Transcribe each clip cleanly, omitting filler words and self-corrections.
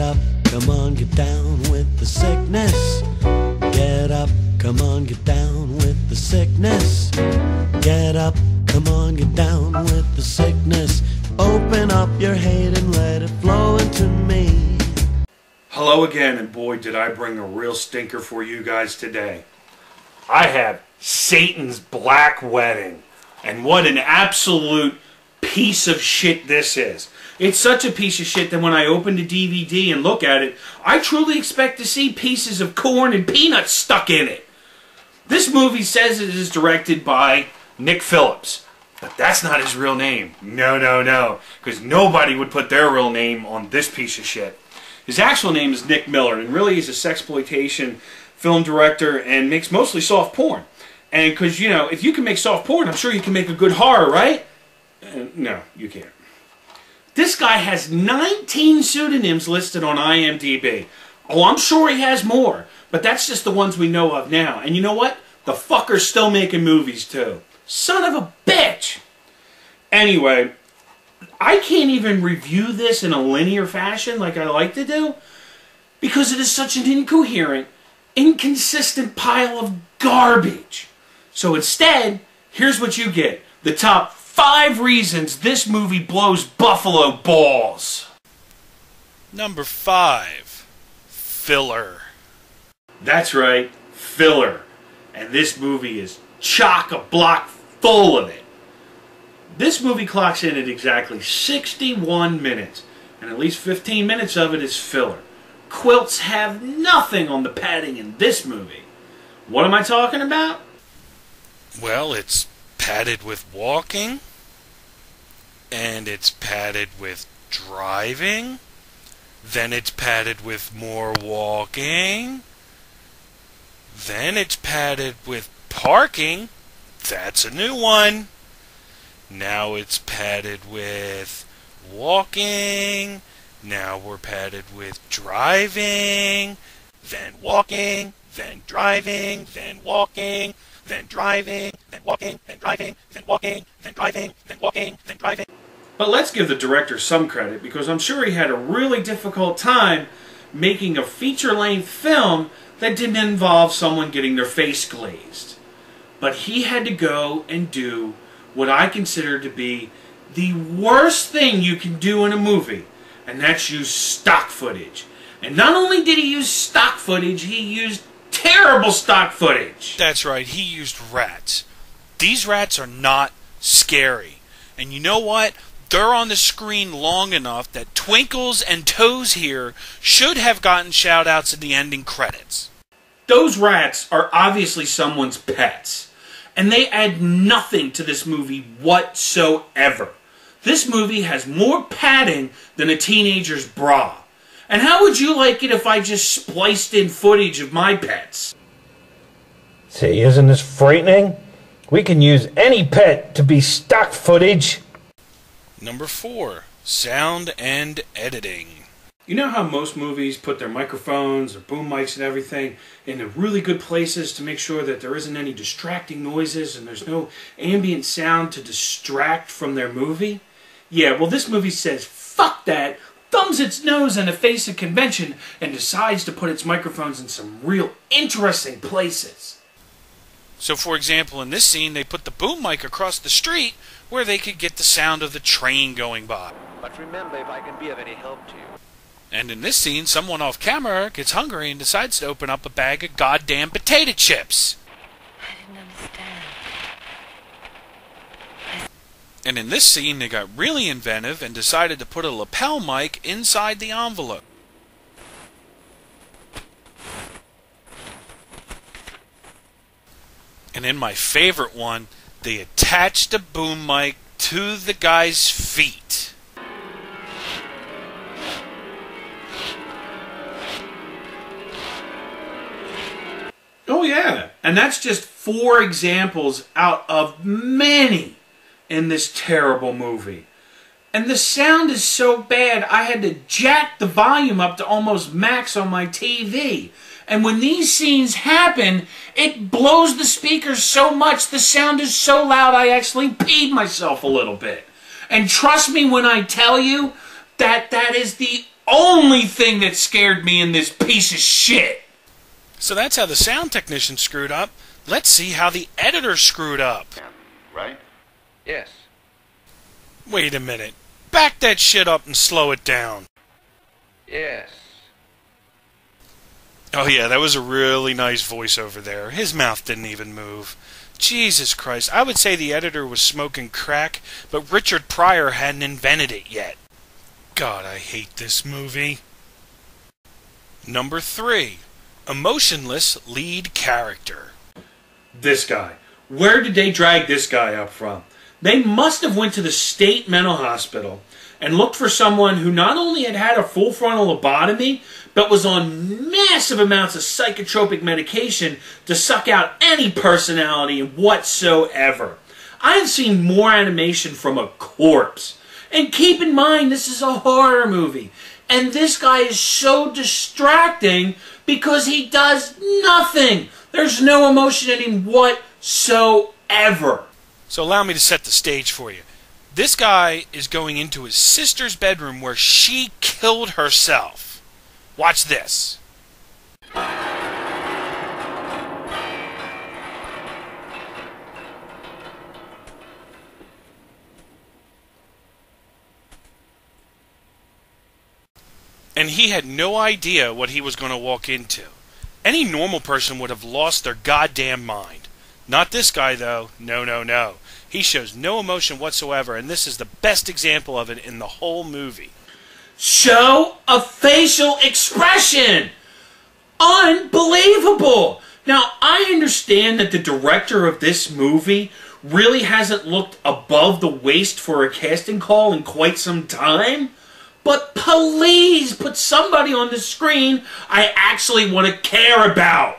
up, come on, get down with the sickness. Get up, come on, get down with the sickness. Get up, come on, get down with the sickness. Open up your hate and let it flow into me. Hello again, and boy did I bring a real stinker for you guys today. I have Satan's Black Wedding, and what an absolute piece of shit this is. It's such a piece of shit that when I open the DVD and look at it, I truly expect to see pieces of corn and peanuts stuck in it. This movie says it is directed by Nick Phillips, but that's not his real name. No, because nobody would put their real name on this piece of shit. His actual name is Nick Millard, and really he's a sexploitation film director and makes mostly soft porn. And because, you know, if you can make soft porn, I'm sure you can make a good horror, right? No, you can't. This guy has 19 pseudonyms listed on IMDb. Oh, I'm sure he has more, but that's just the ones we know of now. And you know what? The fucker's still making movies, too. Son of a bitch! Anyway, I can't even review this in a linear fashion like I like to do because it is such an incoherent, inconsistent pile of garbage. So instead, here's what you get. The top 5 reasons this movie blows buffalo balls. Number 5. Filler. That's right, filler. And this movie is chock-a-block full of it. This movie clocks in at exactly 61 minutes, and at least 15 minutes of it is filler. Quilts have nothing on the padding in this movie. What am I talking about? Well, it's padded with walking, and it's padded with driving, then it's padded with more walking, then it's padded with parking. That's a new one. Now it's padded with walking. Now we're padded with driving, then walking, then driving, then walking, then driving, then walking, then driving, then walking, then driving, then walking, then driving. But let's give the director some credit, because I'm sure he had a really difficult time making a feature-length film that didn't involve someone getting their face glazed. But he had to go and do what I consider to be the worst thing you can do in a movie, and that's use stock footage. And not only did he use stock footage, he used terrible stock footage. That's right, he used rats. These rats are not scary. And you know what? They're on the screen long enough that Twinkles and Toes here should have gotten shout-outs in the ending credits. Those rats are obviously someone's pets. And they add nothing to this movie whatsoever. This movie has more padding than a teenager's bra. And how would you like it if I just spliced in footage of my pets? Say, isn't this frightening? We can use any pet to be stock footage. Number 4. Sound and editing. You know how most movies put their microphones or boom mics and everything in really good places to make sure that there isn't any distracting noises and there's no ambient sound to distract from their movie? Yeah, well, this movie says, fuck that, thumbs its nose in the face of convention, and decides to put its microphones in some real interesting places. So, for example, in this scene, they put the boom mic across the street where they could get the sound of the train going by. But remember, if I can be of any help to you. And in this scene, someone off camera gets hungry and decides to open up a bag of goddamn potato chips. I didn't understand. And in this scene, they got really inventive and decided to put a lapel mic inside the envelope. And in my favorite one, they attached a boom mic to the guy's feet. Oh yeah, and that's just 4 examples out of many in this terrible movie. And the sound is so bad, I had to jack the volume up to almost max on my TV. And when these scenes happen, it blows the speakers so much, the sound is so loud, I actually peed myself a little bit. And trust me when I tell you that that is the only thing that scared me in this piece of shit. So that's how the sound technician screwed up. Let's see how the editor screwed up. Right? Yes. Wait a minute. Back that shit up and slow it down. Yes. Oh yeah, that was a really nice voiceover there. His mouth didn't even move. Jesus Christ, I would say the editor was smoking crack, but Richard Pryor hadn't invented it yet. God, I hate this movie. Number 3. Emotionless lead character. This guy. Where did they drag this guy up from? They must have went to the state mental hospital and looked for someone who not only had had a full frontal lobotomy, but was on massive amounts of psychotropic medication to suck out any personality whatsoever. I've seen more animation from a corpse. And keep in mind, this is a horror movie. And this guy is so distracting because he does nothing. There's no emotion in him whatsoever. So allow me to set the stage for you. This guy is going into his sister's bedroom where she killed herself. Watch this. And he had no idea what he was going to walk into. Any normal person would have lost their goddamn mind. Not this guy, though. No, no, no. He shows no emotion whatsoever, and this is the best example of it in the whole movie. Show a facial expression! Unbelievable! Now, I understand that the director of this movie really hasn't looked above the waist for a casting call in quite some time, but please put somebody on the screen I actually want to care about.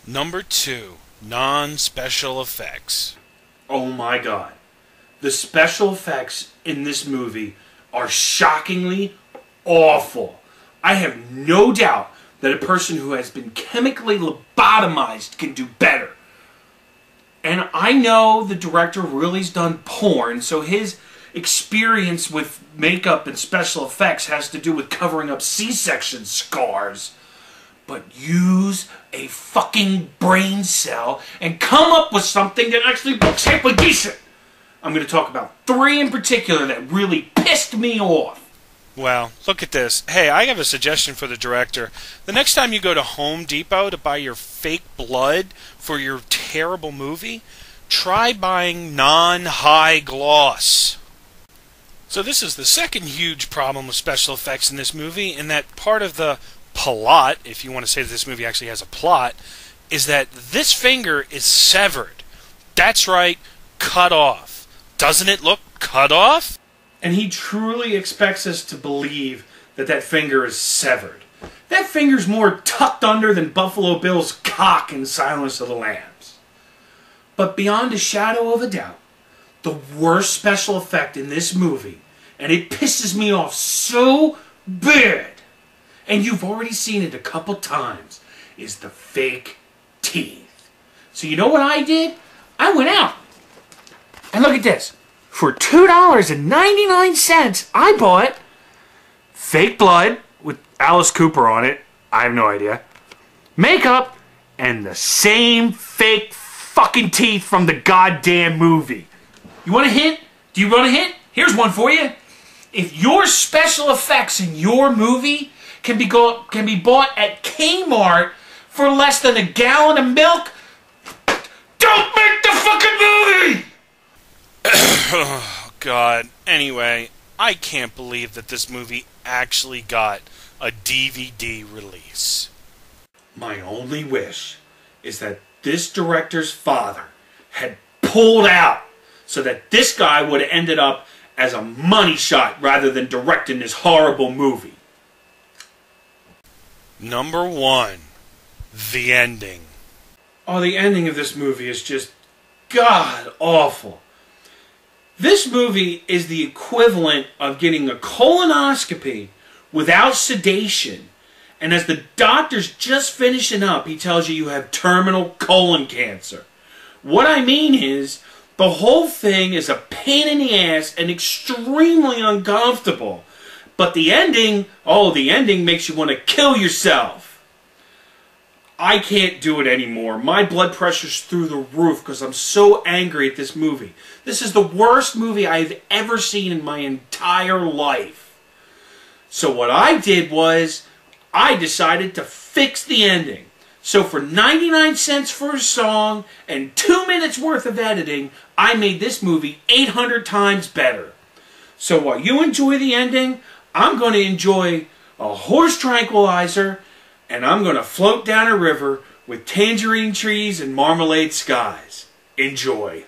Number 2. Non-special effects. Oh my god. The special effects in this movie are shockingly awful. I have no doubt that a person who has been chemically lobotomized can do better. And I know the director really's done porn, so his experience with makeup and special effects has to do with covering up C-section scars. But use a fucking brain cell and come up with something that actually looks halfway decent. I'm going to talk about 3 in particular that really pissed me off. Well, look at this. Hey, I have a suggestion for the director. The next time you go to Home Depot to buy your fake blood for your terrible movie, try buying non-high gloss. So this is the second huge problem with special effects in this movie, in that part of the plot, if you want to say that this movie actually has a plot, is that this finger is severed. That's right, cut off. Doesn't it look cut off? And he truly expects us to believe that that finger is severed. That finger's more tucked under than Buffalo Bill's cock in Silence of the Lambs. But beyond a shadow of a doubt, the worst special effect in this movie, and it pisses me off so bad, and you've already seen it a couple times, is the fake teeth. So you know what I did? I went out. And look at this. For $2.99, I bought fake blood with Alice Cooper on it. I have no idea. Makeup and the same fake fucking teeth from the goddamn movie. You want a hint? Do you want a hint? Here's one for you. If your special effects in your movie can be bought at Kmart for less than a gallon of milk, don't make the fucking movie! Oh, God. Anyway, I can't believe that this movie actually got a DVD release. My only wish is that this director's father had pulled out so that this guy would have ended up as a money shot rather than directing this horrible movie. Number 1. The ending. Oh, the ending of this movie is just god awful. This movie is the equivalent of getting a colonoscopy without sedation, and as the doctor's just finishing up, he tells you have terminal colon cancer. What I mean is, the whole thing is a pain in the ass and extremely uncomfortable. But the ending, oh, the ending makes you want to kill yourself. I can't do it anymore. My blood pressure's through the roof because I'm so angry at this movie. This is the worst movie I've ever seen in my entire life. So what I did was, I decided to fix the ending. So for 99 cents for a song and 2 minutes worth of editing, I made this movie 800 times better. So while you enjoy the ending, I'm going to enjoy a horse tranquilizer, and I'm going to float down a river with tangerine trees and marmalade skies. Enjoy.